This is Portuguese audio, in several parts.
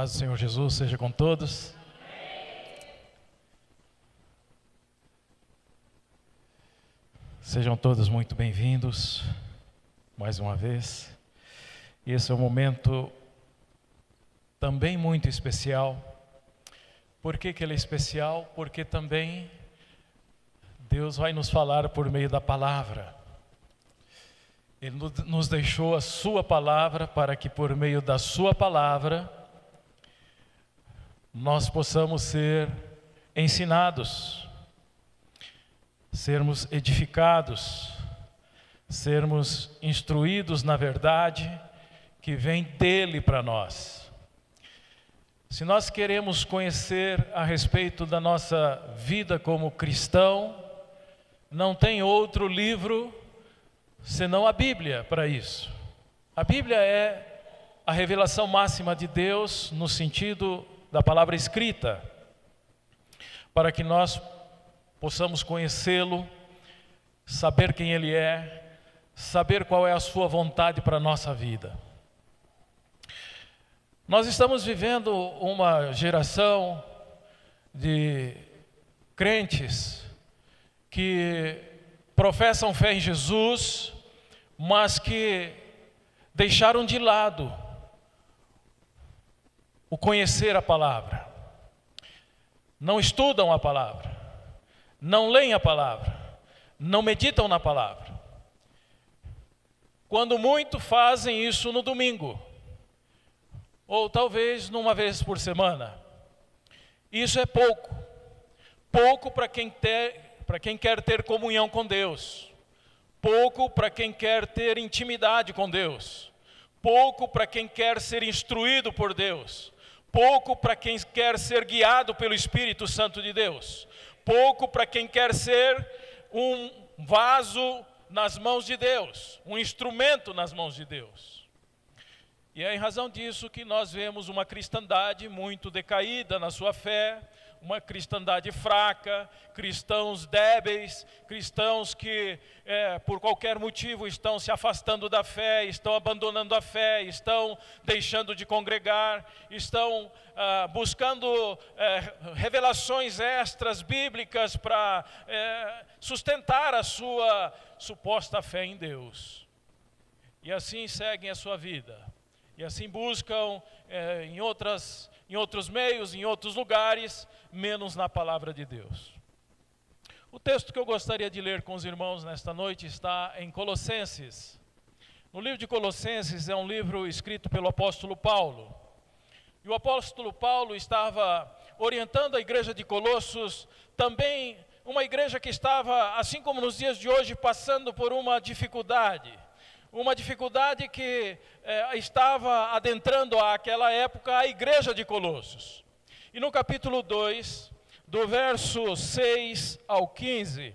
Paz do Senhor Jesus seja com todos. Sejam todos muito bem-vindos, mais uma vez. E esse é um momento também muito especial. Por que ele é especial? Porque também Deus vai nos falar por meio da palavra. Ele nos deixou a sua palavra para que por meio da sua palavra nós possamos ser ensinados, sermos edificados, sermos instruídos na verdade que vem dele para nós. Se nós queremos conhecer a respeito da nossa vida como cristão, não tem outro livro senão a Bíblia para isso. A Bíblia é a revelação máxima de Deus no sentido da palavra escrita, para que nós possamos conhecê-lo, saber quem ele é, saber qual é a sua vontade para a nossa vida. Nós estamos vivendo uma geração de crentes que professam fé em Jesus, mas que deixaram de lado o conhecer a palavra. Não estudam a palavra, não leem a palavra, não meditam na palavra. Quando muito, fazem isso no domingo, ou talvez numa vez por semana. Isso é pouco. Pouco para quem quer ter comunhão com Deus. Pouco para quem quer ter intimidade com Deus. Pouco para quem quer ser instruído por Deus. Pouco para quem quer ser guiado pelo Espírito Santo de Deus. Pouco para quem quer ser um vaso nas mãos de Deus, um instrumento nas mãos de Deus. E é em razão disso que nós vemos uma cristandade muito decaída na sua fé, uma cristandade fraca, cristãos débeis, cristãos que por qualquer motivo estão se afastando da fé, estão abandonando a fé, estão deixando de congregar, estão buscando revelações extras bíblicas para sustentar a sua suposta fé em Deus. E assim seguem a sua vida, e assim buscam em outros meios, em outros lugares, menos na palavra de Deus. O texto que eu gostaria de ler com os irmãos nesta noite está em Colossenses. No livro de Colossenses é um livro escrito pelo apóstolo Paulo. E o apóstolo Paulo estava orientando a igreja de Colossos, também uma igreja que estava, assim como nos dias de hoje, passando por uma dificuldade que estava adentrando àquela época a igreja de Colossos. E no capítulo 2, do verso 6 ao 15,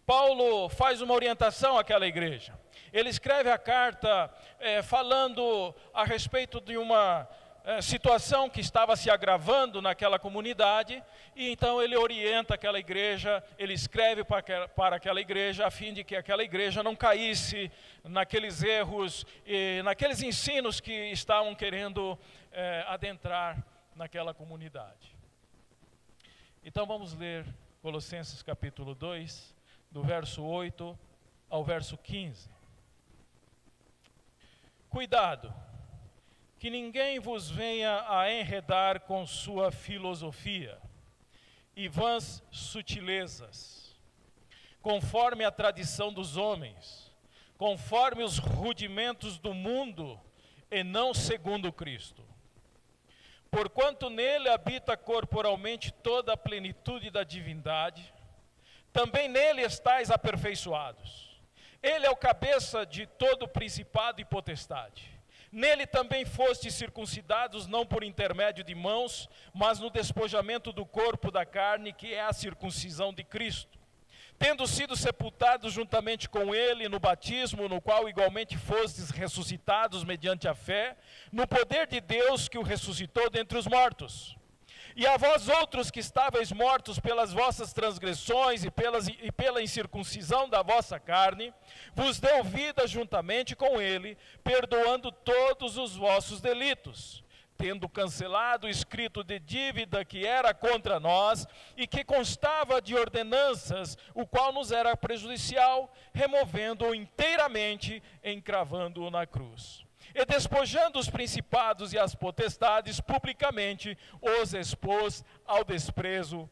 Paulo faz uma orientação àquela igreja. Ele escreve a carta falando a respeito de uma situação que estava se agravando naquela comunidade, e então ele orienta aquela igreja, ele escreve para aquela igreja, a fim de que aquela igreja não caísse naqueles erros e naqueles ensinos que estavam querendo adentrar naquela comunidade. Então vamos ler Colossenses capítulo 2, do verso 8 ao verso 15. Cuidado, que ninguém vos venha a enredar com sua filosofia e vãs sutilezas, conforme a tradição dos homens, conforme os rudimentos do mundo, e não segundo Cristo. Porquanto nele habita corporalmente toda a plenitude da divindade, também nele estáis aperfeiçoados. Ele é o cabeça de todo principado e potestade. Nele também fostes circuncidados, não por intermédio de mãos, mas no despojamento do corpo da carne, que é a circuncisão de Cristo. Tendo sido sepultados juntamente com ele no batismo, no qual igualmente fostes ressuscitados mediante a fé, no poder de Deus que o ressuscitou dentre os mortos. E a vós outros que estáveis mortos pelas vossas transgressões e pela incircuncisão da vossa carne, vos deu vida juntamente com ele, perdoando todos os vossos delitos, tendo cancelado o escrito de dívida que era contra nós e que constava de ordenanças, o qual nos era prejudicial, removendo-o inteiramente, encravando-o na cruz. E despojando os principados e as potestades, publicamente os expôs ao desprezo,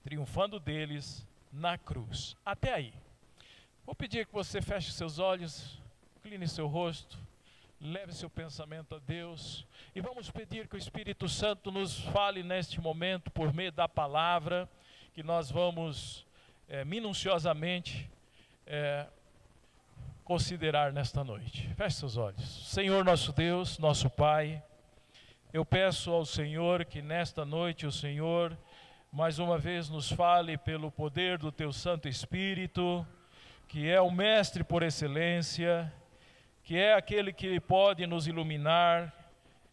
triunfando deles na cruz. Até aí. Vou pedir que você feche seus olhos, incline seu rosto, leve seu pensamento a Deus e vamos pedir que o Espírito Santo nos fale neste momento por meio da palavra que nós vamos minuciosamente considerar nesta noite. Feche seus olhos. Senhor nosso Deus, nosso Pai, eu peço ao Senhor que nesta noite o Senhor mais uma vez nos fale pelo poder do Teu Santo Espírito, que é o Mestre por excelência, que é aquele que pode nos iluminar,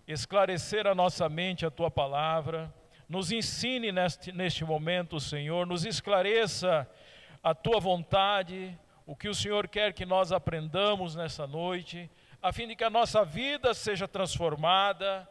esclarecer a nossa mente a Tua Palavra, nos ensine neste momento, Senhor, nos esclareça a Tua vontade, o que o Senhor quer que nós aprendamos nessa noite, a fim de que a nossa vida seja transformada,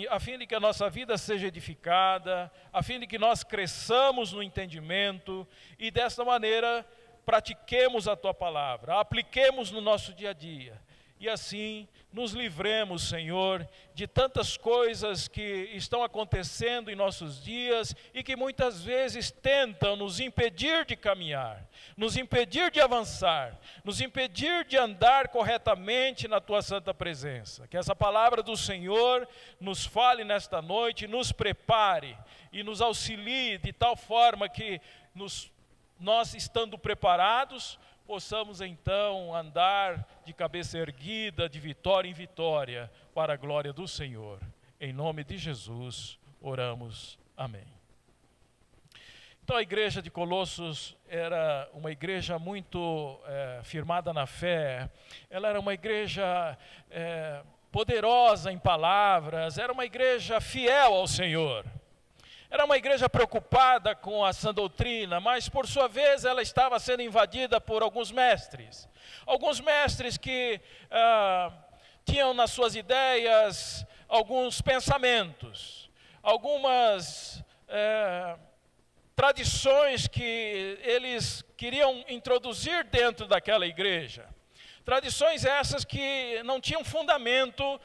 a fim de que a nossa vida seja edificada, a fim de que nós cresçamos no entendimento e desta maneira pratiquemos a Tua Palavra, a apliquemos no nosso dia a dia. E assim nos livremos, Senhor, de tantas coisas que estão acontecendo em nossos dias e que muitas vezes tentam nos impedir de caminhar, nos impedir de avançar, nos impedir de andar corretamente na Tua santa presença. Que essa palavra do Senhor nos fale nesta noite, nos prepare e nos auxilie de tal forma que nós estando preparados, possamos então andar de cabeça erguida, de vitória em vitória, para a glória do Senhor. Em nome de Jesus, oramos. Amém. Então a igreja de Colossos era uma igreja muito firmada na fé, ela era uma igreja poderosa em palavras, era uma igreja fiel ao Senhor. Era uma igreja preocupada com a sã doutrina, mas por sua vez ela estava sendo invadida por alguns mestres. Alguns mestres que tinham nas suas ideias alguns pensamentos, algumas tradições que eles queriam introduzir dentro daquela igreja. Tradições essas que não tinham fundamento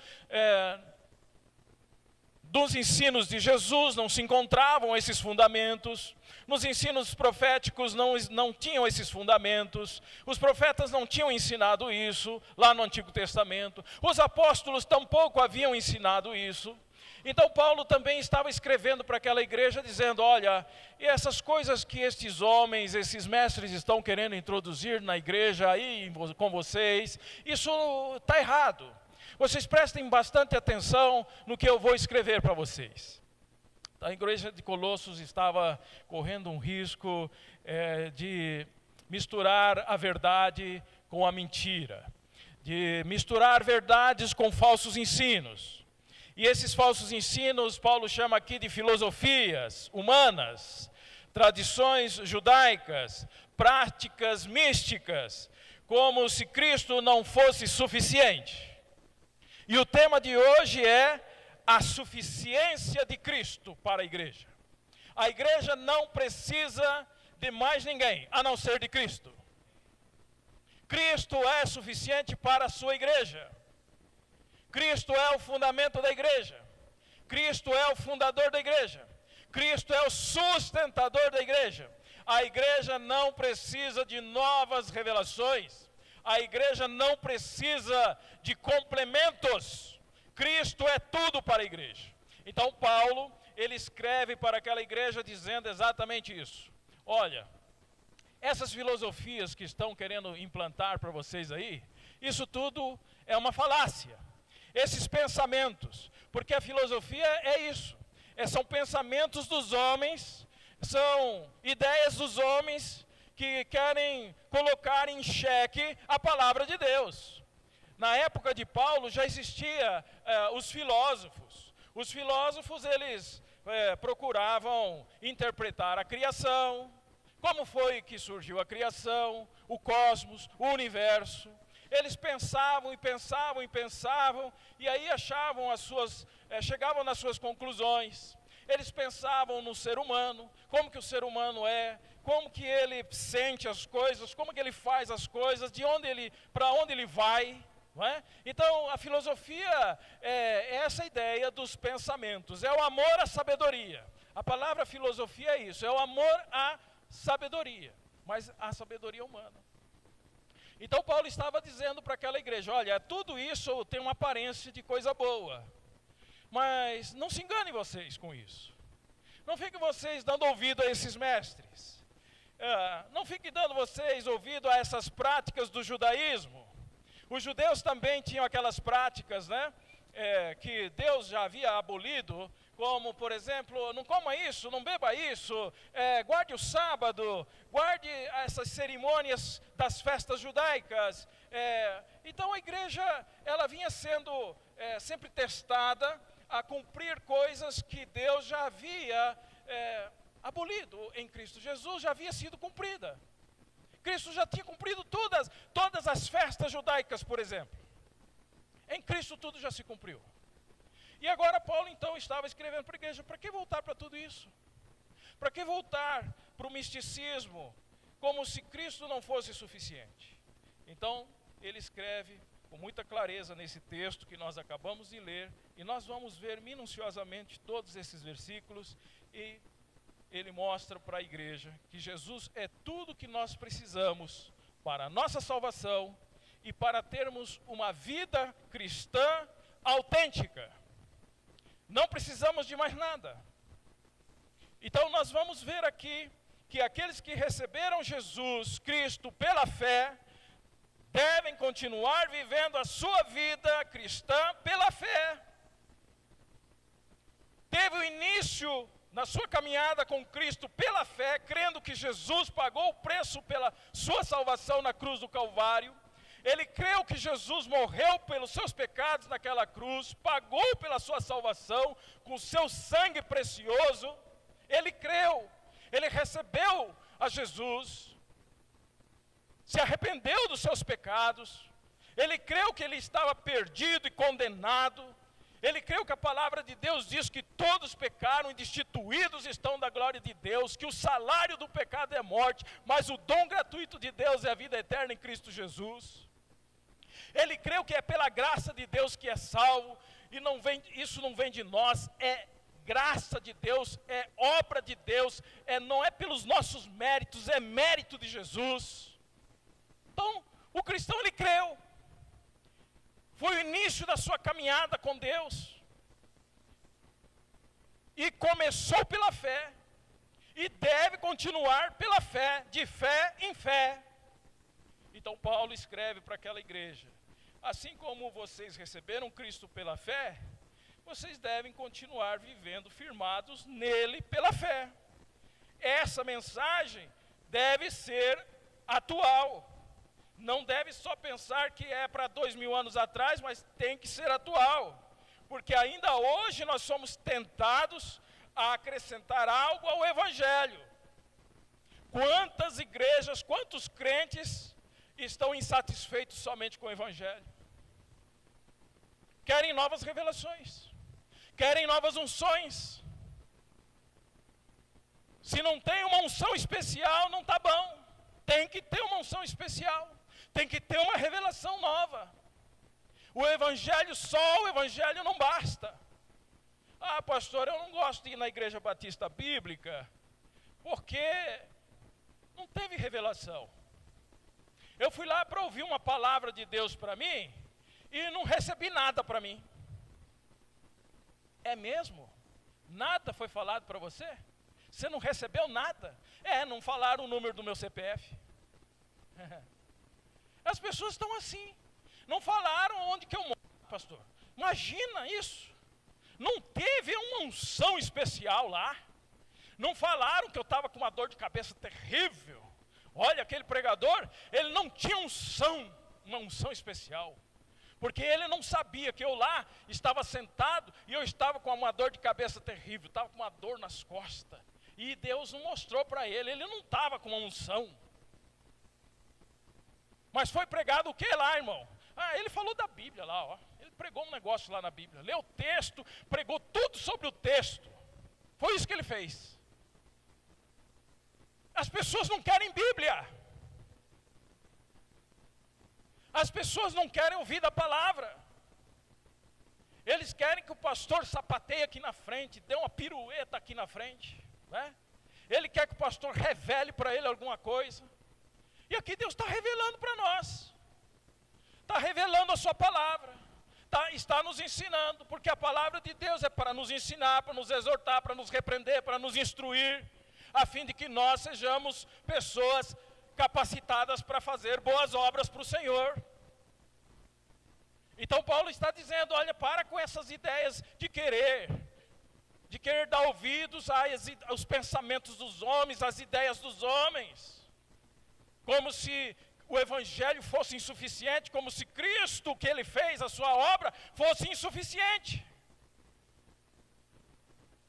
dos ensinos de Jesus, não se encontravam esses fundamentos. Nos ensinos proféticos não tinham esses fundamentos. Os profetas não tinham ensinado isso lá no Antigo Testamento. Os apóstolos tampouco haviam ensinado isso. Então Paulo também estava escrevendo para aquela igreja dizendo, olha, e essas coisas que estes homens, esses mestres estão querendo introduzir na igreja aí com vocês, isso está errado. Vocês prestem bastante atenção no que eu vou escrever para vocês. A igreja de Colossos estava correndo um risco de misturar a verdade com a mentira, de misturar verdades com falsos ensinos. E esses falsos ensinos, Paulo chama aqui de filosofias humanas, tradições judaicas, práticas místicas, como se Cristo não fosse suficiente. E o tema de hoje é a suficiência de Cristo para a igreja. A igreja não precisa de mais ninguém, a não ser de Cristo. Cristo é suficiente para a sua igreja. Cristo é o fundamento da igreja. Cristo é o fundador da igreja. Cristo é o sustentador da igreja. A igreja não precisa de novas revelações. A igreja não precisa de complementos. Cristo é tudo para a igreja. Então Paulo, ele escreve para aquela igreja dizendo exatamente isso. Olha, essas filosofias que estão querendo implantar para vocês aí, isso tudo é uma falácia. Esses pensamentos, porque a filosofia é isso. São pensamentos dos homens, são ideias dos homens que querem colocar em xeque a palavra de Deus. Na época de Paulo já existia os filósofos. Os filósofos, eles procuravam interpretar a criação, como foi que surgiu a criação, o cosmos, o universo. eles pensavam e pensavam e pensavam, e aí achavam chegavam nas suas conclusões. Eles pensavam no ser humano, como que o ser humano é, como que ele sente as coisas, como que ele faz as coisas, para onde ele vai. Não é? Então, a filosofia é essa ideia dos pensamentos, é o amor à sabedoria. A palavra filosofia é isso, é o amor à sabedoria, mas a sabedoria humana. Então, Paulo estava dizendo para aquela igreja, olha, tudo isso tem uma aparência de coisa boa, mas não se enganem vocês com isso. Não fiquem vocês dando ouvido a esses mestres. Não fiquem dando vocês ouvido a essas práticas do judaísmo. Os judeus também tinham aquelas práticas, né, que Deus já havia abolido, como, por exemplo, não coma isso, não beba isso, guarde o sábado, guarde essas cerimônias das festas judaicas. Então a igreja, ela vinha sendo sempre testada a cumprir coisas que Deus já havia abolido em Cristo Jesus, já havia sido cumprida. Cristo já tinha cumprido todas as festas judaicas, por exemplo. Em Cristo tudo já se cumpriu. E agora Paulo então estava escrevendo para a igreja, para que voltar para tudo isso? Para que voltar para o misticismo, como se Cristo não fosse suficiente? Então, ele escreve com muita clareza nesse texto que nós acabamos de ler, e nós vamos ver minuciosamente todos esses versículos, e ele mostra para a igreja que Jesus é tudo que nós precisamos para a nossa salvação e para termos uma vida cristã autêntica. Não precisamos de mais nada. Então nós vamos ver aqui que aqueles que receberam Jesus Cristo pela fé devem continuar vivendo a sua vida cristã pela fé. Teve o início na sua caminhada com Cristo pela fé, crendo que Jesus pagou o preço pela sua salvação na cruz do Calvário. Ele creu que Jesus morreu pelos seus pecados naquela cruz, pagou pela sua salvação com o seu sangue precioso. Ele creu, ele recebeu a Jesus, se arrependeu dos seus pecados, ele creu que ele estava perdido e condenado, ele creu que a palavra de Deus diz que todos pecaram e destituídos estão da glória de Deus, que o salário do pecado é morte, mas o dom gratuito de Deus é a vida eterna em Cristo Jesus. Ele creu que é pela graça de Deus que é salvo, e isso não vem de nós, é graça de Deus, é obra de Deus, não é pelos nossos méritos, é mérito de Jesus. Então, o cristão ele creu, foi o início da sua caminhada com Deus, e começou pela fé, e deve continuar pela fé, de fé em fé. Então Paulo escreve para aquela igreja, assim como vocês receberam Cristo pela fé, vocês devem continuar vivendo firmados nele pela fé. Essa mensagem deve ser atual. Não deve só pensar que é para 2000 anos atrás, mas tem que ser atual. Porque ainda hoje nós somos tentados a acrescentar algo ao Evangelho. Quantas igrejas, quantos crentes estão insatisfeitos somente com o Evangelho? Querem novas revelações, querem novas unções. Se não tem uma unção especial, não está bom. Tem que ter uma unção especial. Tem que ter uma revelação nova. O Evangelho não basta. Ah, pastor, eu não gosto de ir na Igreja Batista Bíblica, porque não teve revelação. Eu fui lá para ouvir uma palavra de Deus para mim, e não recebi nada para mim. É mesmo? Nada foi falado para você? Você não recebeu nada? Não falaram o número do meu CPF. As pessoas estão assim. Não falaram onde que eu moro, pastor. Imagina isso. Não teve uma unção especial lá. Não falaram que eu estava com uma dor de cabeça terrível. Olha, aquele pregador, ele não tinha uma unção especial. Porque ele não sabia que eu lá estava sentado e eu estava com uma dor de cabeça terrível. Estava com uma dor nas costas. E Deus não mostrou para ele não estava com uma unção. Mas foi pregado o que lá, irmão? Ele falou da Bíblia lá, ó. Ele pregou um negócio lá na Bíblia. Leu o texto, pregou tudo sobre o texto. Foi isso que ele fez. As pessoas não querem Bíblia. As pessoas não querem ouvir da palavra. Eles querem que o pastor sapateie aqui na frente, dê uma pirueta aqui na frente, né? Ele quer que o pastor revele para ele alguma coisa. E aqui Deus está revelando para nós. Está revelando a sua palavra. Está nos ensinando, porque a palavra de Deus é para nos ensinar, para nos exortar, para nos repreender, para nos instruir, a fim de que nós sejamos pessoas capacitadas para fazer boas obras para o Senhor. Então Paulo está dizendo, olha, para com essas ideias de querer dar ouvidos aos pensamentos dos homens, às ideias dos homens, como se o Evangelho fosse insuficiente, como se Cristo, o que Ele fez, a sua obra, fosse insuficiente.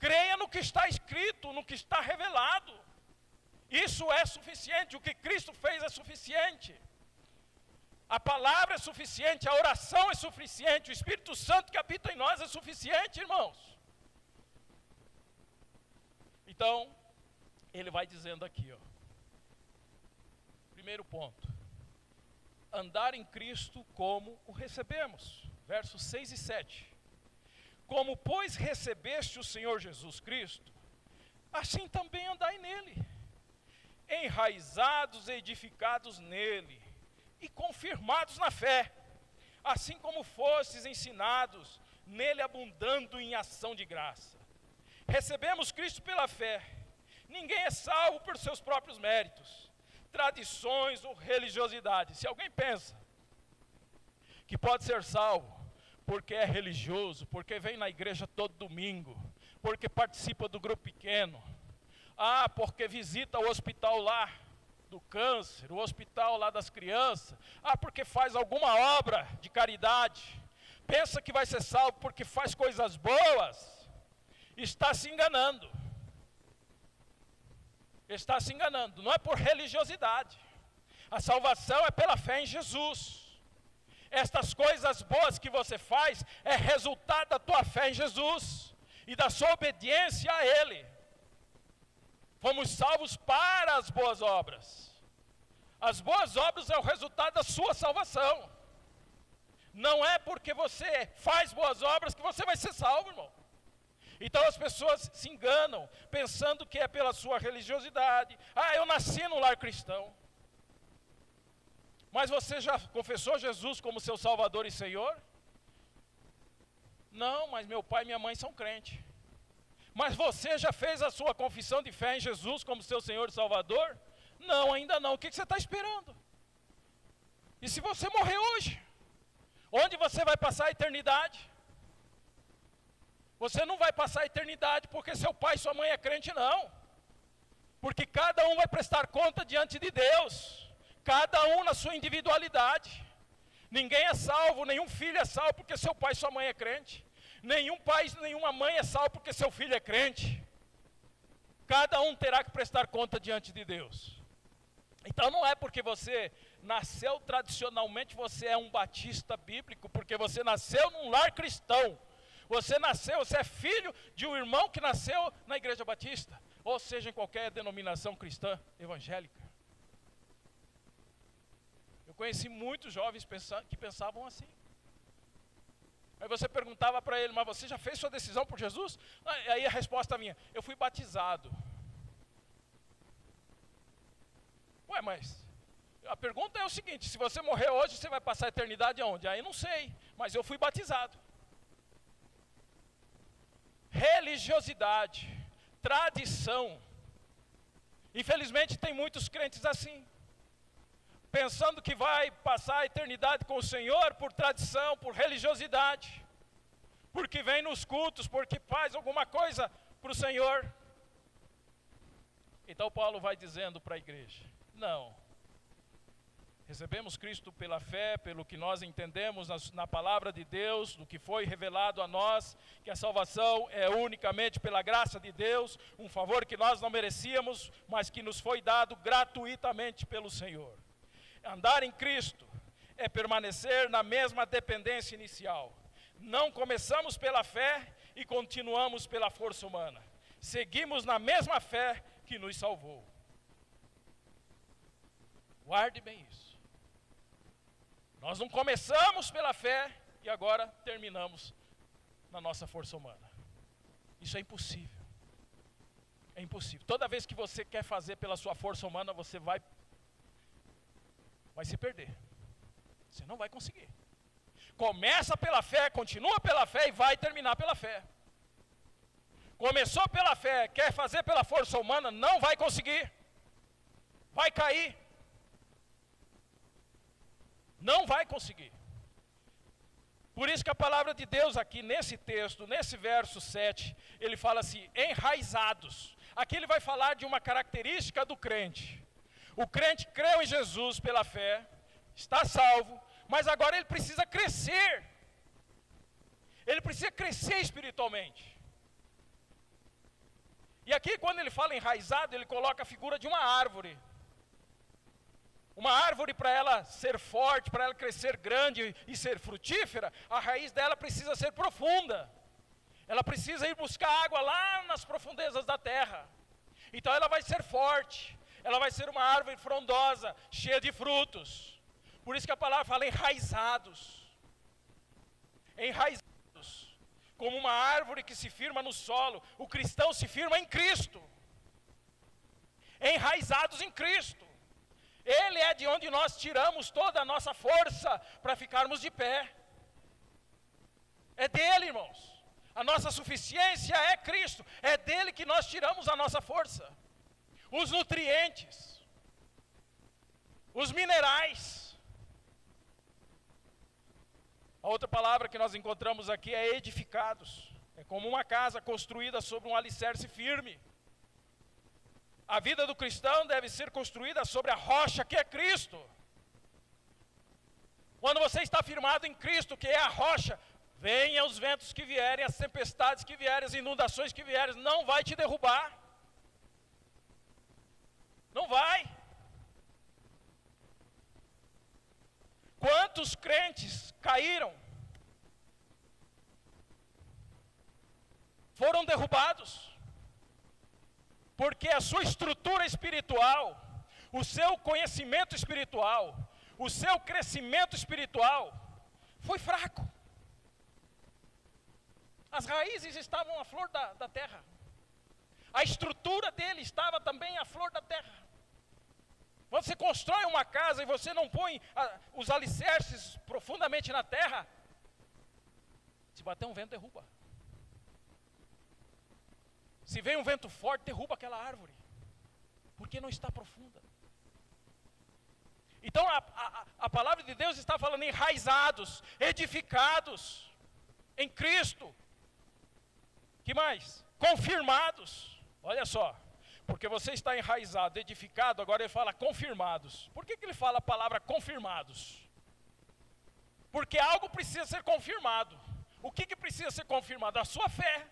Creia no que está escrito, no que está revelado. Isso é suficiente, o que Cristo fez é suficiente. A palavra é suficiente, a oração é suficiente, o Espírito Santo que habita em nós é suficiente, irmãos. Então, ele vai dizendo aqui, ó. Primeiro ponto. Andar em Cristo como o recebemos. Versos 6 e 7. Como, pois, recebeste o Senhor Jesus Cristo, assim também andai nele, enraizados e edificados nele, e confirmados na fé, assim como fostes ensinados, nele abundando em ação de graça. Recebemos Cristo pela fé. Ninguém é salvo por seus próprios méritos, tradições ou religiosidade. Se alguém pensa que pode ser salvo porque é religioso, porque vem na igreja todo domingo, porque participa do grupo pequeno, porque visita o hospital lá do câncer, o hospital lá das crianças, porque faz alguma obra de caridade, pensa que vai ser salvo porque faz coisas boas, está se enganando. Está se enganando, não é por religiosidade. A salvação é pela fé em Jesus. Estas coisas boas que você faz é resultado da tua fé em Jesus e da sua obediência a Ele. Fomos salvos para as boas obras. As boas obras é o resultado da sua salvação. Não é porque você faz boas obras que você vai ser salvo, irmão. Então as pessoas se enganam, pensando que é pela sua religiosidade. Eu nasci no lar cristão. Mas você já confessou Jesus como seu Salvador e Senhor? Não, mas meu pai e minha mãe são crentes. Mas você já fez a sua confissão de fé em Jesus como seu Senhor e Salvador? Não, ainda não. O que você está esperando? E se você morrer hoje? Onde você vai passar a eternidade? Você não vai passar a eternidade porque seu pai e sua mãe é crente, não. Porque cada um vai prestar conta diante de Deus. Cada um na sua individualidade. Ninguém é salvo, nenhum filho é salvo porque seu pai e sua mãe é crente. Nenhum pai e nenhuma mãe é salvo porque seu filho é crente. Cada um terá que prestar conta diante de Deus. Então não é porque você nasceu tradicionalmente, você é um batista bíblico, porque você nasceu num lar cristão. Você é filho de um irmão que nasceu na igreja batista, ou seja, em qualquer denominação cristã evangélica. Eu conheci muitos jovens que pensavam assim. Aí você perguntava para ele, mas você já fez sua decisão por Jesus? Aí a resposta vinha, eu fui batizado. Ué, mas a pergunta é o seguinte, se você morrer hoje, você vai passar a eternidade aonde? Aí não sei, mas eu fui batizado. Religiosidade, tradição. Infelizmente tem muitos crentes assim, pensando que vai passar a eternidade com o Senhor por tradição, por religiosidade, porque vem nos cultos, porque faz alguma coisa para o Senhor. Então Paulo vai dizendo para a igreja, não, recebemos Cristo pela fé, pelo que nós entendemos na palavra de Deus, do que foi revelado a nós, que a salvação é unicamente pela graça de Deus, um favor que nós não merecíamos, mas que nos foi dado gratuitamente pelo Senhor. Andar em Cristo é permanecer na mesma dependência inicial. Não começamos pela fé e continuamos pela força humana. Seguimos na mesma fé que nos salvou. Guarde bem isso. Nós não começamos pela fé e agora terminamos na nossa força humana. Isso é impossível. É impossível. Toda vez que você quer fazer pela sua força humana, você vai se perder. Você não vai conseguir. Começa pela fé, continua pela fé e vai terminar pela fé. Começou pela fé, quer fazer pela força humana, não vai conseguir. Vai cair. Não vai conseguir. Por isso que a palavra de Deus aqui nesse texto, nesse verso 7, ele fala assim, enraizados. Aqui ele vai falar de uma característica do crente. O crente creu em Jesus pela fé, está salvo, mas agora ele precisa crescer. Ele precisa crescer espiritualmente. E aqui quando ele fala enraizado, ele coloca a figura de uma árvore. Uma árvore, para ela ser forte, para ela crescer grande e ser frutífera, a raiz dela precisa ser profunda. Ela precisa ir buscar água lá nas profundezas da terra. Então ela vai ser forte, ela vai ser uma árvore frondosa, cheia de frutos. Por isso que a palavra fala enraizados. Enraizados. Como uma árvore que se firma no solo, o cristão se firma em Cristo. Enraizados em Cristo. Ele é de onde nós tiramos toda a nossa força para ficarmos de pé. É dele, irmãos. A nossa suficiência é Cristo. É dele que nós tiramos a nossa força. Os nutrientes. Os minerais. A outra palavra que nós encontramos aqui é edificados. É como uma casa construída sobre um alicerce firme. A vida do cristão deve ser construída sobre a rocha que é Cristo. Quando você está firmado em Cristo, que é a rocha, venham os ventos que vierem, as tempestades que vierem, as inundações que vierem, não vai te derrubar. Não vai. Quantos crentes caíram? Foram derrubados. Porque a sua estrutura espiritual, o seu conhecimento espiritual, o seu crescimento espiritual foi fraco. As raízes estavam à flor da terra. A estrutura dele estava também à flor da terra. Quando você constrói uma casa e você não põe os alicerces profundamente na terra, se bater um vento, derruba. Se vem um vento forte, derruba aquela árvore, porque não está profunda. Então a palavra de Deus está falando enraizados, edificados em Cristo. Que mais? Confirmados. Olha só, porque você está enraizado, edificado, agora ele fala confirmados. Por que ele fala a palavra confirmados? Porque algo precisa ser confirmado. O que precisa ser confirmado? A sua fé.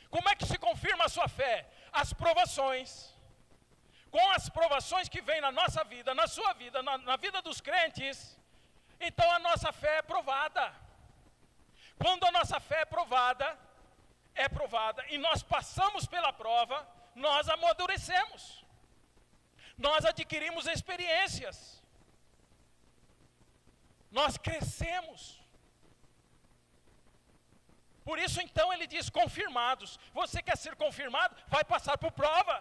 Como é que se confirma a sua fé? As provações. Com as provações que vêm na nossa vida, na sua vida, na vida dos crentes, então a nossa fé é provada. Quando a nossa fé é provada e nós passamos pela prova, nós amadurecemos. Nós adquirimos experiências. Nós crescemos. Por isso então ele diz confirmados. Você quer ser confirmado? Vai passar por prova.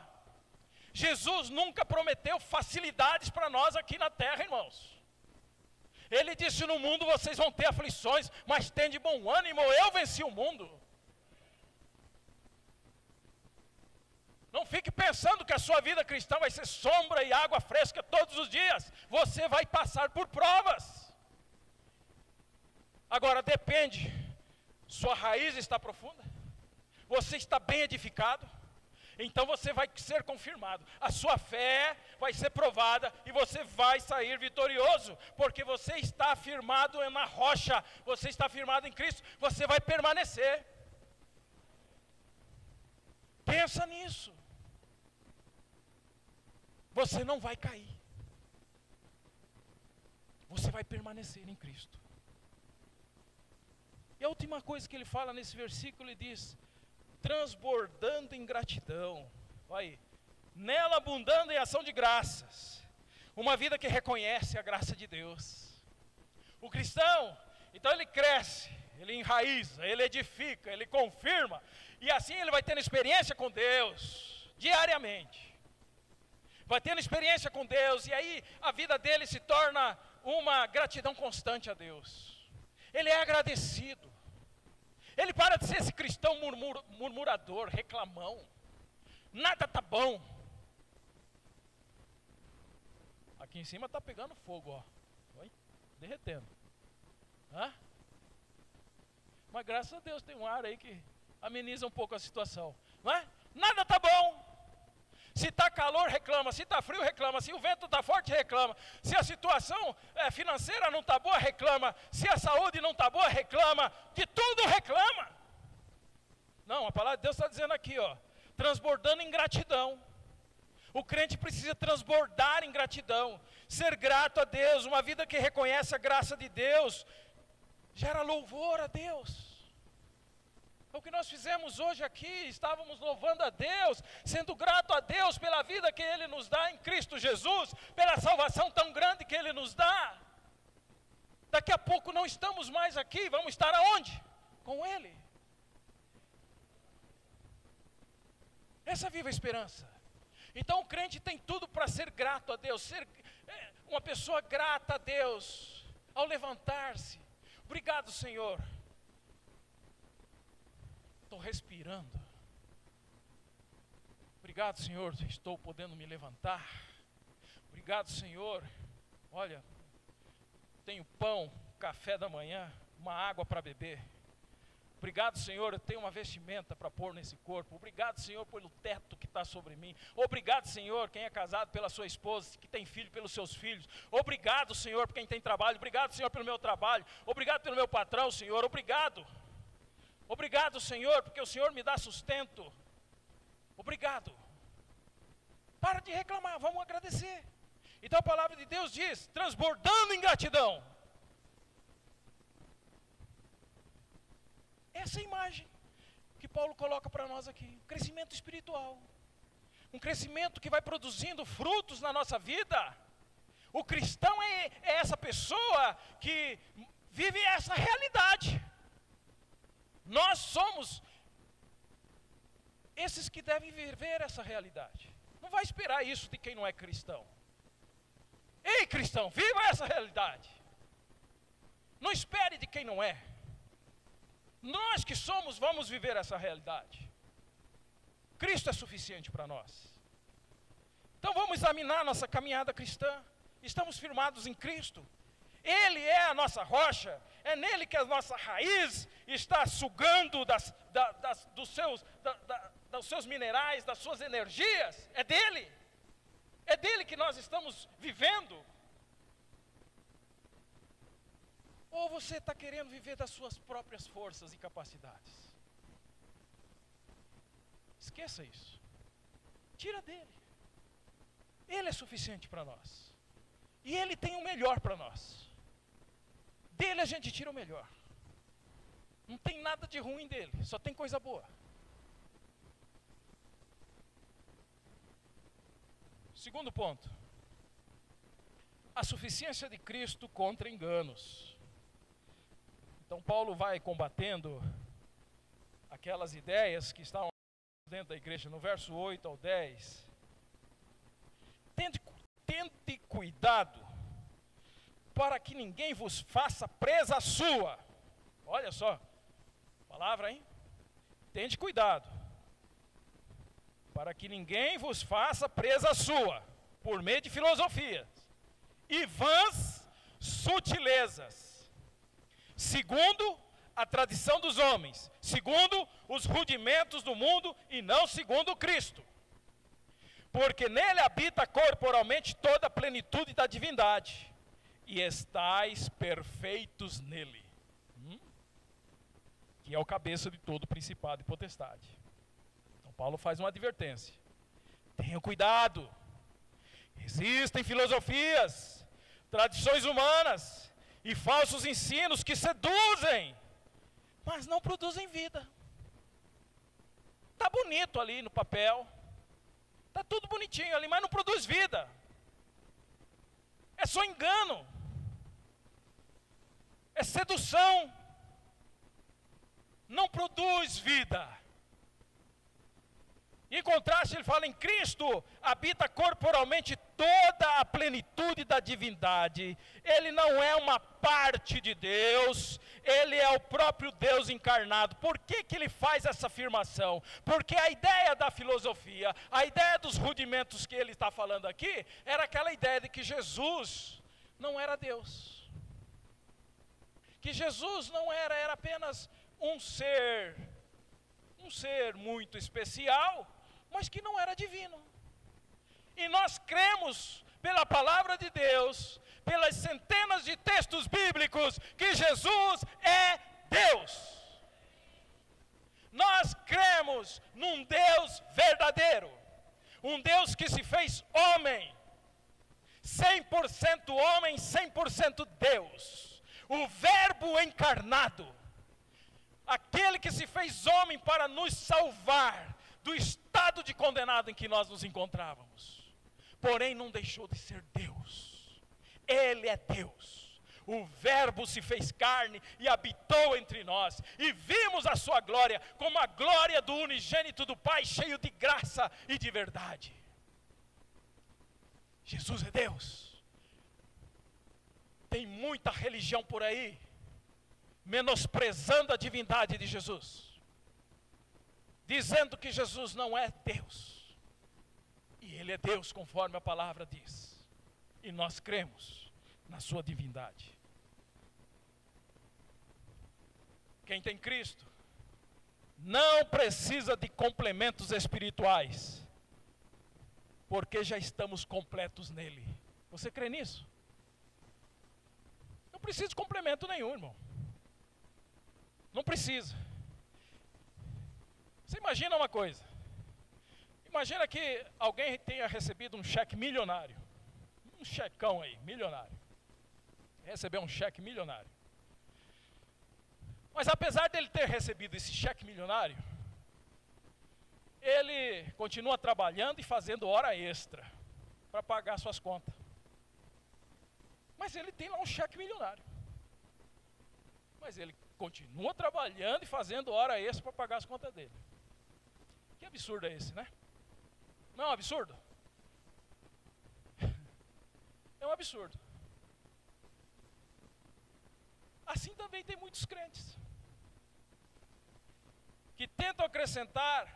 Jesus nunca prometeu facilidades para nós aqui na terra, irmãos. Ele disse: no mundo vocês vão ter aflições, mas tende bom ânimo, eu venci o mundo. Não fique pensando que a sua vida cristã vai ser sombra e água fresca todos os dias. Você vai passar por provas. Agora depende. Sua raiz está profunda? Você está bem edificado? Então você vai ser confirmado. A sua fé vai ser provada e você vai sair vitorioso, porque você está firmado na rocha, você está firmado em Cristo, você vai permanecer. Pensa nisso. Você não vai cair. você vai permanecer em Cristo. E a última coisa que ele fala nesse versículo, ele diz, transbordando em gratidão. Olha aí, nela abundando em ação de graças. Uma vida que reconhece a graça de Deus. O cristão, então ele cresce, ele enraiza, ele edifica, ele confirma. E assim ele vai tendo experiência com Deus, diariamente. Vai tendo experiência com Deus, e aí a vida dele se torna uma gratidão constante a Deus. Ele é agradecido. Ele para de ser esse cristão murmurador, reclamão. Nada está bom. Aqui em cima está pegando fogo, ó. Oi? Derretendo. Hã? Mas graças a Deus tem um ar aí que ameniza um pouco a situação. Não é? Nada está bom. Se está calor, reclama. Se está frio, reclama. Se o vento está forte, reclama. Se a situação financeira não está boa, reclama. Se a saúde não está boa, reclama. De tudo reclama. Não, a palavra de Deus está dizendo aqui, ó, transbordando em gratidão. O crente precisa transbordar em gratidão. Ser grato a Deus. Uma vida que reconhece a graça de Deus gera louvor a Deus. O que nós fizemos hoje aqui, estávamos louvando a Deus, sendo grato a Deus pela vida que Ele nos dá em Cristo Jesus, pela salvação tão grande que Ele nos dá. Daqui a pouco não estamos mais aqui, vamos estar aonde? Com Ele. Essa é a viva esperança. Então o crente tem tudo para ser grato a Deus, ser uma pessoa grata a Deus, ao levantar-se. Obrigado, Senhor. Estou respirando. Obrigado, Senhor, estou podendo me levantar. Obrigado, Senhor. Olha, tenho pão, café da manhã, uma água para beber. Obrigado, Senhor, eu tenho uma vestimenta para pôr nesse corpo. Obrigado, Senhor, pelo teto que está sobre mim. Obrigado, Senhor, quem é casado pela sua esposa, que tem filho pelos seus filhos. Obrigado, Senhor, por quem tem trabalho. Obrigado, Senhor, pelo meu trabalho. Obrigado pelo meu patrão, Senhor. Obrigado. Obrigado, Senhor, porque o Senhor me dá sustento. Obrigado. Para de reclamar, vamos agradecer. Então a palavra de Deus diz, transbordando em gratidão. Essa é a imagem que Paulo coloca para nós aqui. Crescimento espiritual. Um crescimento que vai produzindo frutos na nossa vida. O cristão é essa pessoa que vive essa realidade. Nós somos esses que devem viver essa realidade. Não vai esperar isso de quem não é cristão. Ei, cristão, viva essa realidade. Não espere de quem não é. Nós que somos, vamos viver essa realidade. Cristo é suficiente para nós. Então vamos examinar nossa caminhada cristã. Estamos firmados em Cristo. Ele é a nossa rocha, é nele que a nossa raiz está sugando dos seus minerais, das suas energias. É dele que nós estamos vivendo. Ou você está querendo viver das suas próprias forças e capacidades? Esqueça isso. Tira dele. Ele é suficiente para nós. E ele tem o melhor para nós. Dele a gente tira o melhor. Não tem nada de ruim dele, só tem coisa boa. Segundo ponto. A suficiência de Cristo contra enganos. Então Paulo vai combatendo aquelas ideias que estavam dentro da igreja, no verso 8 ao 10. Tende cuidado para que ninguém vos faça presa sua. Olha só, palavra, hein? Tende cuidado, para que ninguém vos faça presa sua, por meio de filosofias e vãs sutilezas, segundo a tradição dos homens, segundo os rudimentos do mundo e não segundo Cristo. Porque nele habita corporalmente toda a plenitude da divindade, e estais perfeitos nele, que é o cabeça de todo principado e potestade. Então Paulo faz uma advertência. Tenham cuidado. Existem filosofias, tradições humanas e falsos ensinos que seduzem, mas não produzem vida. Está bonito ali no papel, está tudo bonitinho ali, mas não produz vida. É só engano, é sedução, não produz vida. Em contraste, ele fala: em Cristo habita corporalmente toda a plenitude da divindade. Ele não é uma parte de Deus, ele é o próprio Deus encarnado. Por que ele faz essa afirmação? Porque a ideia da filosofia, a ideia dos rudimentos que ele está falando aqui, era aquela ideia de que Jesus não era Deus. Que Jesus não era apenas um ser muito especial, mas que não era divino. E nós cremos pela palavra de Deus, pelas centenas de textos bíblicos, que Jesus é Deus. Nós cremos num Deus verdadeiro, um Deus que se fez homem, 100% homem, 100% Deus, o Verbo encarnado, aquele que se fez homem para nos salvar do estado de condenado em que nós nos encontrávamos. Porém, não deixou de ser Deus. Ele é Deus. O Verbo se fez carne e habitou entre nós. E vimos a sua glória como a glória do unigênito do Pai, cheio de graça e de verdade. Jesus é Deus. Tem muita religião por aí menosprezando a divindade de Jesus, dizendo que Jesus não é Deus, e Ele é Deus conforme a palavra diz, e nós cremos na sua divindade. Quem tem Cristo não precisa de complementos espirituais, porque já estamos completos nele. Você crê nisso? Não precisa de complemento nenhum, irmão. Não precisa. Você imagina uma coisa. Imagina que alguém tenha recebido um cheque milionário. Um checão aí, milionário. Recebeu um cheque milionário. Mas apesar dele ter recebido esse cheque milionário, ele continua trabalhando e fazendo hora extra para pagar suas contas. Mas ele tem lá um cheque milionário. Mas ele continua trabalhando e fazendo hora extra para pagar as contas dele. Que absurdo é esse, né? Não é um absurdo? É um absurdo. Assim também tem muitos crentes que tentam acrescentar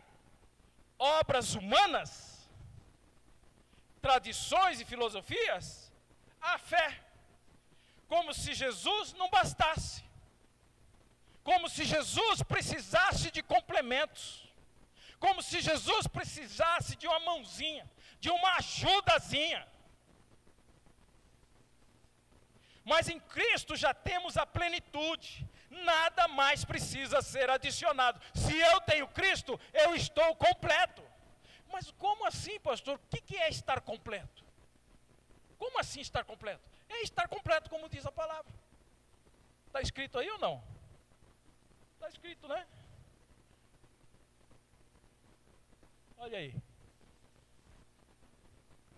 obras humanas, tradições e filosofias à fé, como se Jesus não bastasse, como se Jesus precisasse de complementos, como se Jesus precisasse de uma mãozinha, de uma ajudazinha. Mas em Cristo já temos a plenitude, nada mais precisa ser adicionado. Se eu tenho Cristo, eu estou completo. Mas como assim, pastor? O que é estar completo? Como assim estar completo? É estar completo, como diz a palavra. Está escrito aí ou não? Está escrito, né? Olha aí.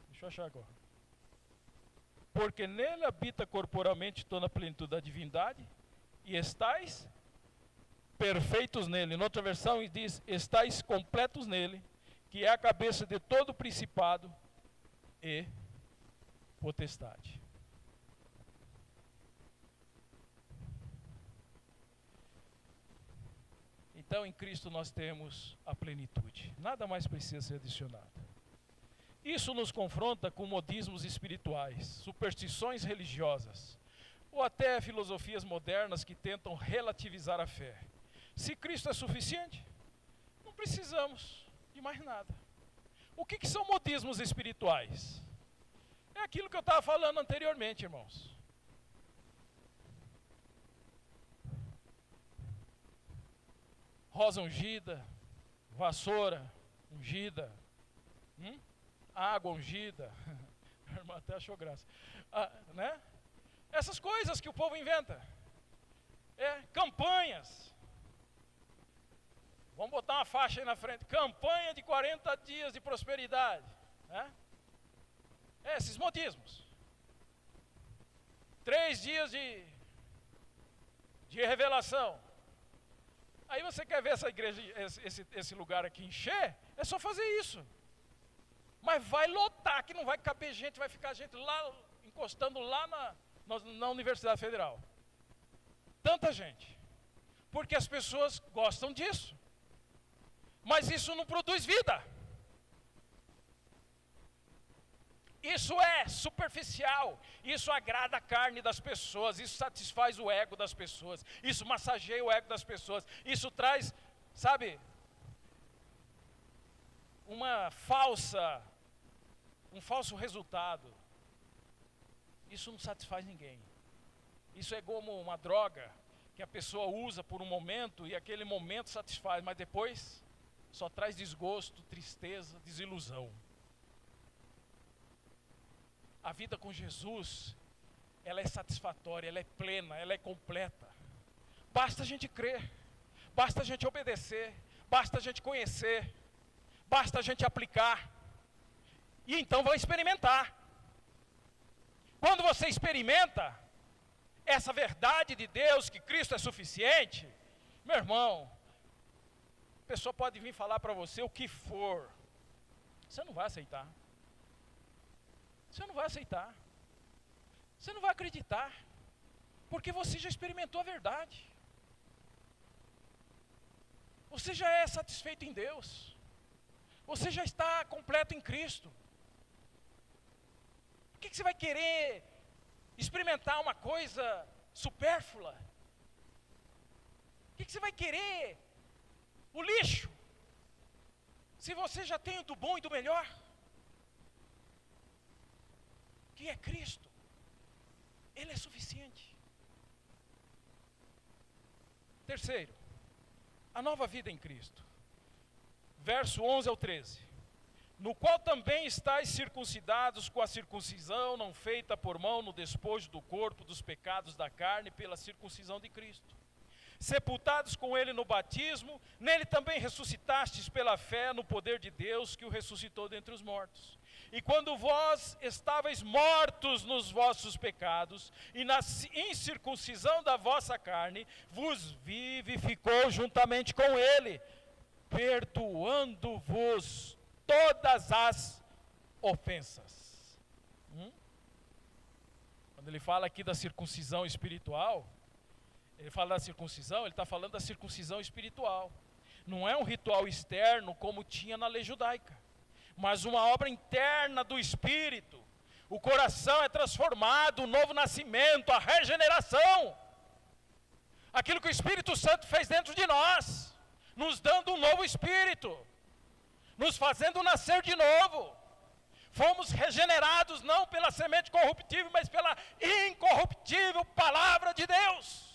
Deixa eu achar agora. Porque nele habita corporalmente toda a plenitude da divindade, e estáis perfeitos nele. Em outra versão diz: estáis completos nele, que é a cabeça de todo principado e potestade. Então em Cristo nós temos a plenitude, nada mais precisa ser adicionado. Isso nos confronta com modismos espirituais, superstições religiosas, ou até filosofias modernas que tentam relativizar a fé. Se Cristo é suficiente, não precisamos de mais nada. O que são modismos espirituais? É aquilo que eu estava falando anteriormente, irmãos. Rosa ungida, vassoura ungida, água ungida. A irmã até achou graça. Né? Essas coisas que o povo inventa. Campanhas. Vamos botar uma faixa aí na frente. Campanha de 40 dias de prosperidade. Esses modismos. 3 dias de revelação. Aí você quer ver essa igreja, esse lugar aqui encher? É só fazer isso. Mas vai lotar, que não vai caber gente, vai ficar gente lá, encostando lá na Universidade Federal. Tanta gente. Porque as pessoas gostam disso. Mas isso não produz vida. Isso é superficial, isso agrada a carne das pessoas, isso satisfaz o ego das pessoas, isso massageia o ego das pessoas, isso traz, sabe, um falso resultado. Isso não satisfaz ninguém. Isso é como uma droga que a pessoa usa por um momento e aquele momento satisfaz, mas depois só traz desgosto, tristeza, desilusão. A vida com Jesus, ela é satisfatória, ela é plena, ela é completa. Basta a gente crer, basta a gente obedecer, basta a gente conhecer, basta a gente aplicar. E então vai experimentar. Quando você experimenta essa verdade de Deus, que Cristo é suficiente, meu irmão, a pessoa pode vir falar para você o que for, você não vai aceitar. Você não vai aceitar. Você não vai acreditar. Porque você já experimentou a verdade. Você já é satisfeito em Deus. Você já está completo em Cristo. Por que você vai querer experimentar uma coisa supérflua? Por que você vai querer o lixo? Se você já tem o do bom e do melhor? Que é Cristo, Ele é suficiente. Terceiro, a nova vida em Cristo. Verso 11 ao 13. No qual também estáis circuncidados com a circuncisão não feita por mão no despojo do corpo dos pecados da carne pela circuncisão de Cristo. Sepultados com Ele no batismo, nele também ressuscitastes pela fé no poder de Deus que o ressuscitou dentre os mortos. E quando vós estáveis mortos nos vossos pecados, e na incircuncisão da vossa carne, vos vivificou juntamente com Ele, perdoando-vos todas as ofensas. Quando ele fala aqui da circuncisão espiritual, ele fala da circuncisão, ele está falando da circuncisão espiritual. Não é um ritual externo como tinha na lei judaica, mas uma obra interna do Espírito. O coração é transformado, o novo nascimento, a regeneração. Aquilo que o Espírito Santo fez dentro de nós, nos dando um novo Espírito, nos fazendo nascer de novo. Fomos regenerados não pela semente corruptível, mas pela incorruptível palavra de Deus.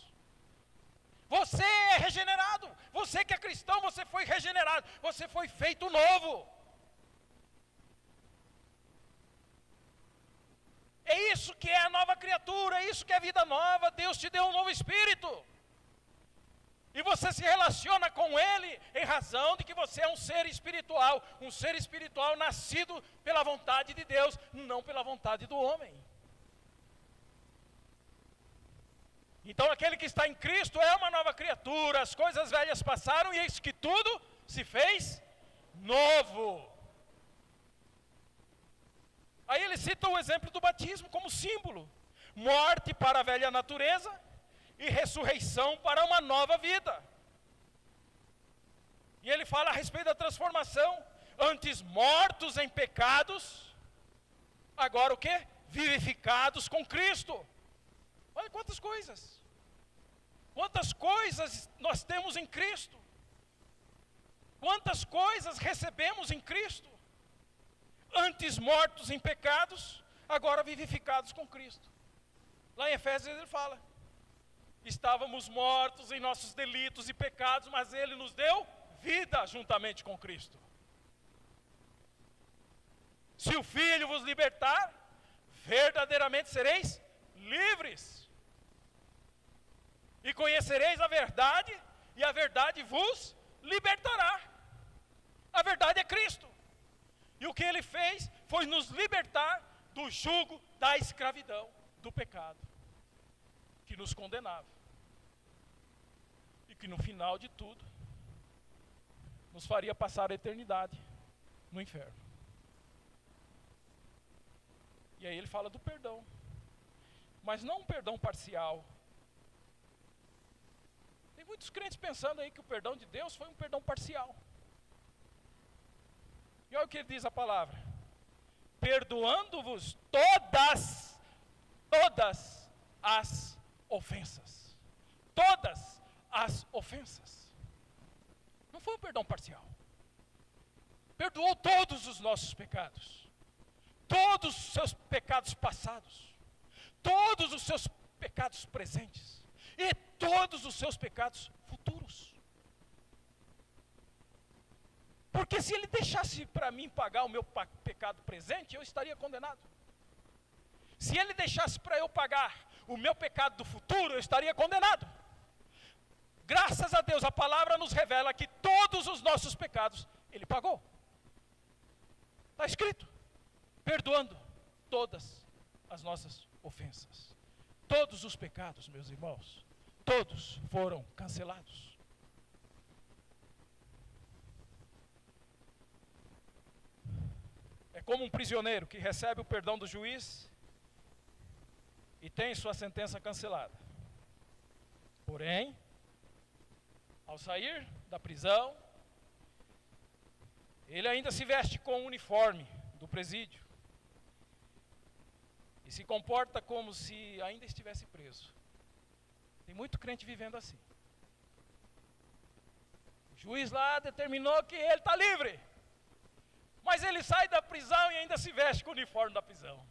Você é regenerado, você que é cristão, você foi regenerado, você foi feito novo. É isso que é a nova criatura, é isso que é a vida nova. Deus te deu um novo espírito. E você se relaciona com Ele em razão de que você é um ser espiritual nascido pela vontade de Deus, não pela vontade do homem. Então aquele que está em Cristo é uma nova criatura, as coisas velhas passaram e eis que tudo se fez novo. Aí ele cita o exemplo do batismo como símbolo: morte para a velha natureza e ressurreição para uma nova vida. E ele fala a respeito da transformação: antes mortos em pecados, agora o quê? Vivificados com Cristo. Olha quantas coisas nós temos em Cristo, quantas coisas recebemos em Cristo. Antes mortos em pecados, agora vivificados com Cristo. Lá em Efésios ele fala: estávamos mortos em nossos delitos e pecados, mas Ele nos deu vida juntamente com Cristo. Se o Filho vos libertar, verdadeiramente sereis livres. E conhecereis a verdade, e a verdade vos libertará. A verdade é Cristo. E o que Ele fez foi nos libertar do jugo da escravidão, do pecado, que nos condenava. E que no final de tudo, nos faria passar a eternidade no inferno. E aí ele fala do perdão. Mas não um perdão parcial. Tem muitos crentes pensando aí que o perdão de Deus foi um perdão parcial. E olha o que ele diz a palavra: perdoando-vos todas as ofensas. Todas as ofensas. Não foi um perdão parcial. Perdoou todos os nossos pecados. Todos os seus pecados passados. Todos os seus pecados presentes. E todos os seus pecados futuros. Porque se Ele deixasse para mim pagar o meu pecado presente, eu estaria condenado. Se Ele deixasse para eu pagar o meu pecado do futuro, eu estaria condenado. Graças a Deus, a palavra nos revela que todos os nossos pecados Ele pagou. Está escrito: perdoando todas as nossas ofensas. Todos os pecados, meus irmãos, todos foram cancelados. É como um prisioneiro que recebe o perdão do juiz e tem sua sentença cancelada. Porém, ao sair da prisão, ele ainda se veste com o uniforme do presídio e se comporta como se ainda estivesse preso. Tem muito crente vivendo assim. O juiz lá determinou que ele está livre, mas ele sai da prisão e ainda se veste com o uniforme da prisão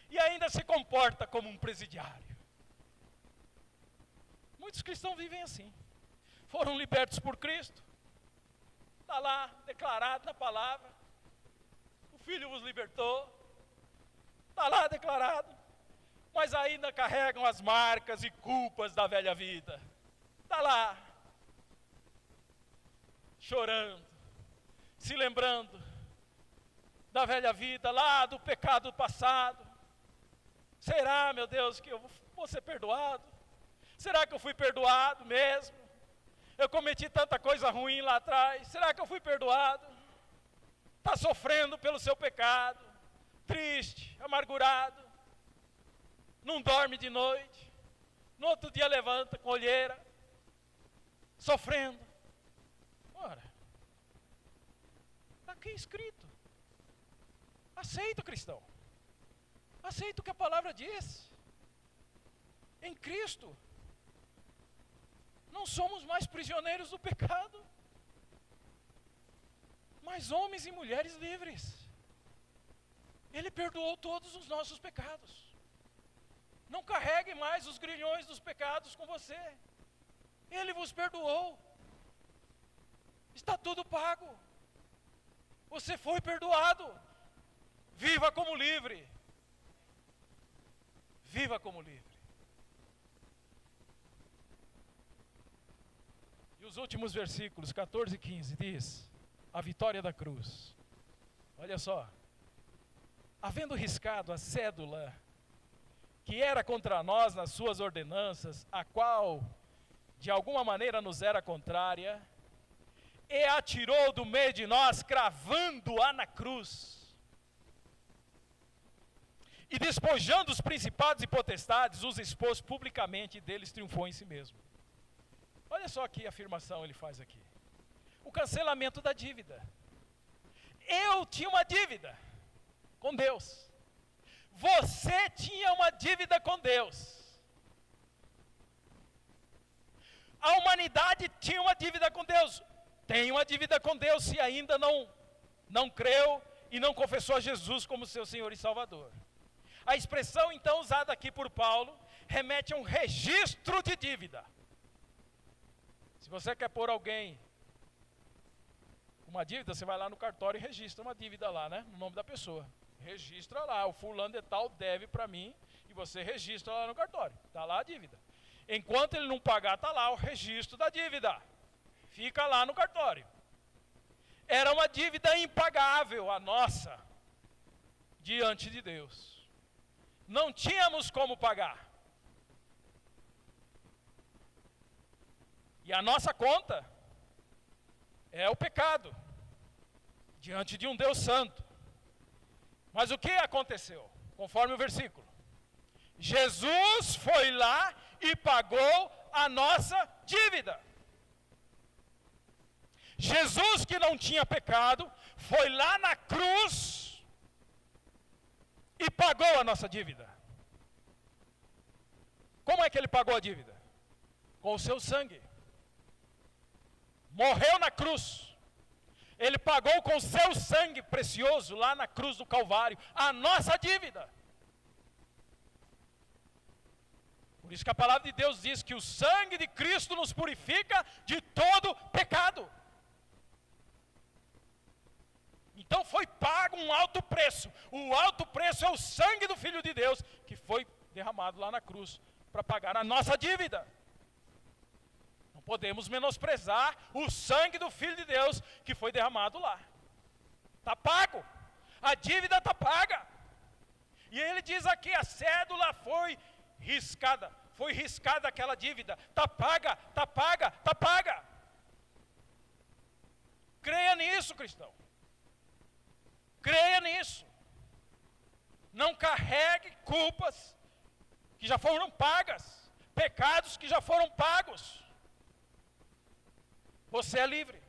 e ainda se comporta como um presidiário. Muitos cristãos vivem assim. Foram libertos por Cristo. Está lá declarado na palavra: o Filho vos libertou. Está lá declarado. Mas ainda carregam as marcas e culpas da velha vida. Está lá, chorando, se lembrando da velha vida, lá do pecado passado. Será, meu Deus, que eu vou ser perdoado? Será que eu fui perdoado mesmo? Eu cometi tanta coisa ruim lá atrás. Será que eu fui perdoado? Está sofrendo pelo seu pecado, triste, amargurado, não dorme de noite, no outro dia levanta com olheira, sofrendo. Ora, está aqui escrito. Aceita, cristão. Aceita o que a palavra diz. Em Cristo não somos mais prisioneiros do pecado, mas homens e mulheres livres. Ele perdoou todos os nossos pecados. Não carregue mais os grilhões dos pecados com você. Ele vos perdoou. Está tudo pago. Você foi perdoado. Viva como livre. Viva como livre. E os últimos versículos, 14 e 15, diz: a vitória da cruz. Olha só. Havendo riscado a cédula que era contra nós nas suas ordenanças, a qual de alguma maneira nos era contrária, e atirou do meio de nós, cravando-a na cruz. E despojando os principados e potestades, os expôs publicamente, e deles triunfou em si mesmo. Olha só que afirmação ele faz aqui. O cancelamento da dívida. Eu tinha uma dívida com Deus. Você tinha uma dívida com Deus. A humanidade tinha uma dívida com Deus. Tem uma dívida com Deus se ainda não creu e não confessou a Jesus como seu Senhor e Salvador. A expressão então usada aqui por Paulo remete a um registro de dívida. Se você quer pôr alguém uma dívida, você vai lá no cartório e registra uma dívida lá, né? No nome da pessoa. Registra lá, o fulano de tal deve para mim e você registra lá no cartório. Está lá a dívida. Enquanto ele não pagar, está lá o registro da dívida. Fica lá no cartório. Era uma dívida impagável, a nossa, diante de Deus. Não tínhamos como pagar. E a nossa conta é o pecado, diante de um Deus santo. Mas o que aconteceu? Conforme o versículo. Jesus foi lá e pagou a nossa dívida. Jesus, que não tinha pecado, foi lá na cruz e pagou a nossa dívida. Como é que ele pagou a dívida? Com o seu sangue. Morreu na cruz. Ele pagou com o seu sangue precioso lá na cruz do Calvário a nossa dívida. Por isso que a palavra de Deus diz que o sangue de Cristo nos purifica de todo pecado. Então foi pago um alto preço. O alto preço é o sangue do Filho de Deus, que foi derramado lá na cruz para pagar a nossa dívida. Não podemos menosprezar o sangue do Filho de Deus que foi derramado lá. Está pago. A dívida está paga. E ele diz aqui, a cédula foi riscada. Foi riscada aquela dívida. Está paga, está paga, está paga. Creia nisso, cristão. Creia nisso. Não carregue culpas que já foram pagas. Pecados que já foram pagos. Você é livre.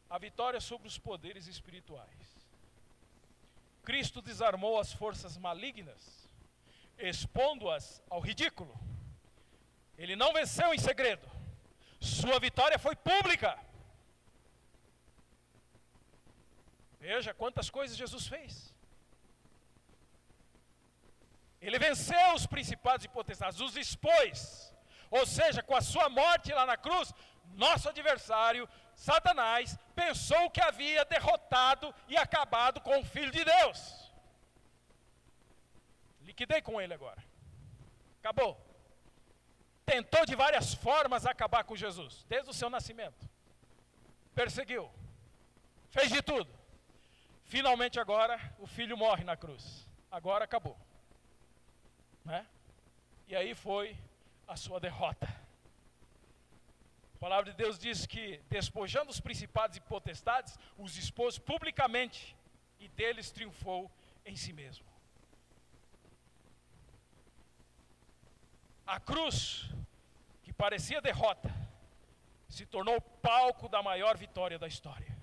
A vitória sobre os poderes espirituais. Cristo desarmou as forças malignas, expondo-as ao ridículo. Ele não venceu em segredo. Sua vitória foi pública. Veja quantas coisas Jesus fez. Ele venceu os principados e potestades, os expôs. Ou seja, com a sua morte lá na cruz, nosso adversário, Satanás, pensou que havia derrotado e acabado com o Filho de Deus. Liquidei com ele agora. Acabou. Tentou de várias formas acabar com Jesus, desde o seu nascimento. Perseguiu. Fez de tudo. Finalmente agora, o Filho morre na cruz. Agora acabou. Né? E aí foi a sua derrota. A palavra de Deus diz que, despojando os principados e potestades, os expôs publicamente e deles triunfou em si mesmo. A cruz, que parecia derrota, se tornou palco da maior vitória da história.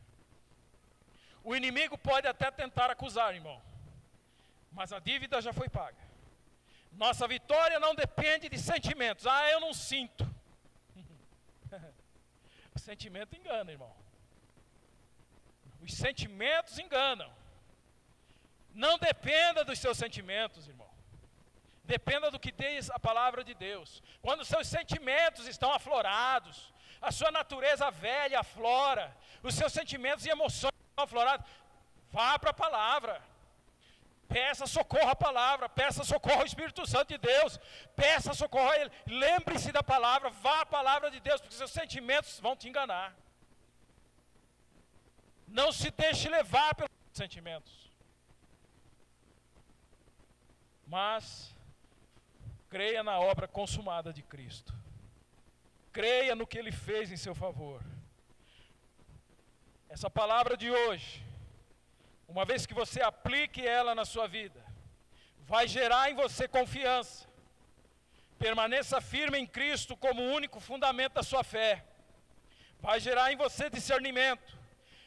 O inimigo pode até tentar acusar, irmão, mas a dívida já foi paga. Nossa vitória não depende de sentimentos. Ah, eu não sinto. O sentimento engana, irmão. Os sentimentos enganam. Não dependa dos seus sentimentos, irmão. Dependa do que diz a palavra de Deus. Quando os seus sentimentos estão aflorados, a sua natureza velha aflora, os seus sentimentos e emoções estão aflorados, vá para a palavra. Peça socorro à palavra, peça socorro ao Espírito Santo de Deus, peça socorro a Ele. Lembre-se da palavra, vá à palavra de Deus, porque seus sentimentos vão te enganar. Não se deixe levar pelos sentimentos. Mas creia na obra consumada de Cristo. Creia no que Ele fez em seu favor. Essa palavra de hoje, uma vez que você aplique ela na sua vida, vai gerar em você confiança. Permaneça firme em Cristo como o único fundamento da sua fé. Vai gerar em você discernimento.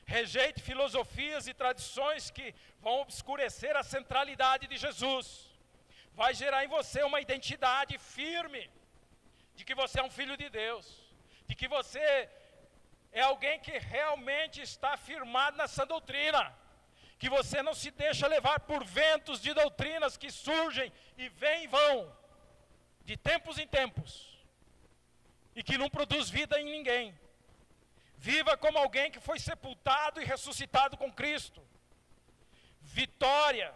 Rejeite filosofias e tradições que vão obscurecer a centralidade de Jesus. Vai gerar em você uma identidade firme de que você é um filho de Deus, de que você é alguém que realmente está firmado nessa doutrina, que você não se deixa levar por ventos de doutrinas que surgem e vêm e vão, de tempos em tempos, e que não produz vida em ninguém. Viva como alguém que foi sepultado e ressuscitado com Cristo. vitória.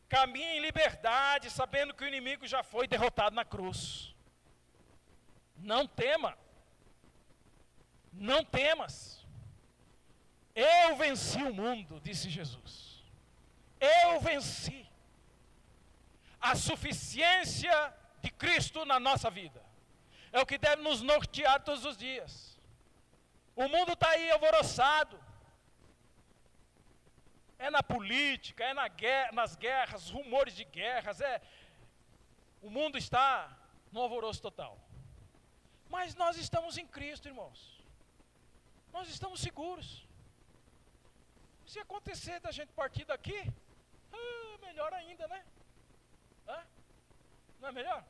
Caminhe em liberdade, sabendo que o inimigo já foi derrotado na cruz. Não tema. Não temas. Eu venci o mundo, disse Jesus. Eu venci. A suficiência de Cristo na nossa vida é o que deve nos nortear todos os dias. O mundo está aí alvoroçado. É na política, é nas guerras, rumores de guerras. O mundo está no alvoroço total. Mas nós estamos em Cristo, irmãos. Nós estamos seguros. Se acontecer da gente partir daqui, melhor ainda, né? Não é melhor?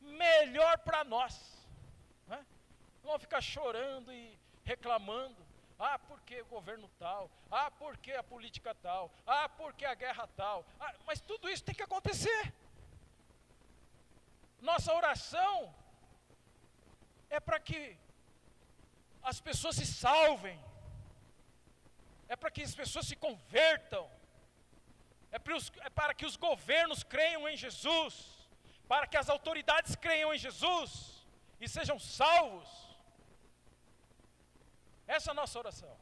Melhor para nós. Né? Não vamos ficar chorando e reclamando. Porque o governo tal. Porque a política tal. Porque a guerra tal. Mas tudo isso tem que acontecer. Nossa oração é para que as pessoas se salvem. É para que as pessoas se convertam. É para que os governos creiam em Jesus. Para que as autoridades creiam em Jesus e sejam salvos. Essa é a nossa oração.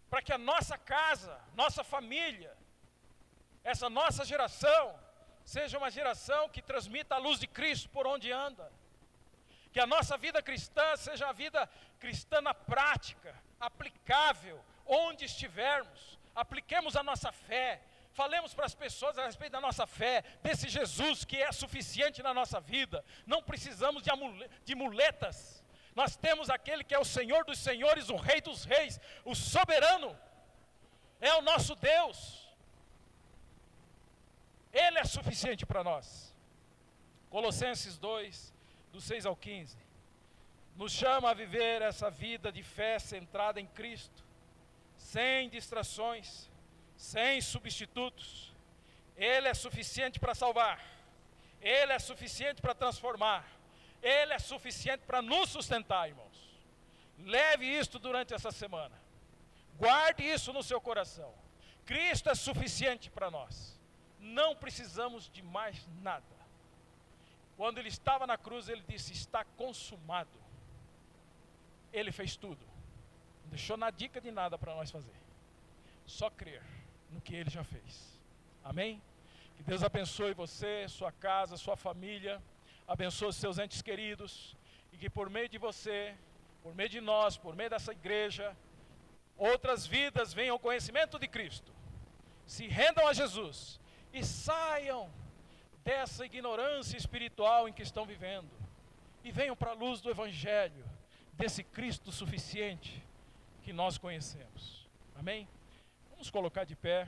Para que a nossa casa, nossa família, essa nossa geração, seja uma geração que transmita a luz de Cristo por onde anda. Que a nossa vida cristã seja a vida cristã na prática, aplicável, onde estivermos. Apliquemos a nossa fé. Falemos para as pessoas a respeito da nossa fé, desse Jesus que é suficiente na nossa vida. Não precisamos de muletas. Nós temos aquele que é o Senhor dos senhores, o Rei dos reis, o soberano. É o nosso Deus. Ele é suficiente para nós. Colossenses 2, do 6 ao 15. Nos chama a viver essa vida de fé centrada em Cristo. Sem distrações, sem substitutos. Ele é suficiente para salvar. Ele é suficiente para transformar. Ele é suficiente para nos sustentar, irmãos. Leve isto durante essa semana. Guarde isso no seu coração. Cristo é suficiente para nós. Não precisamos de mais nada. Quando ele estava na cruz, ele disse: está consumado. Ele fez tudo. Não deixou na dica de nada para nós fazer. Só crer no que ele já fez. Amém? Que Deus abençoe você, sua casa, sua família. Abençoe os seus entes queridos. E que por meio de você, por meio de nós, por meio dessa igreja, outras vidas venham ao conhecimento de Cristo. Se rendam a Jesus. E saiam dessa ignorância espiritual em que estão vivendo. E venham para a luz do Evangelho. Desse Cristo suficiente que nós conhecemos. Amém? Vamos colocar de pé.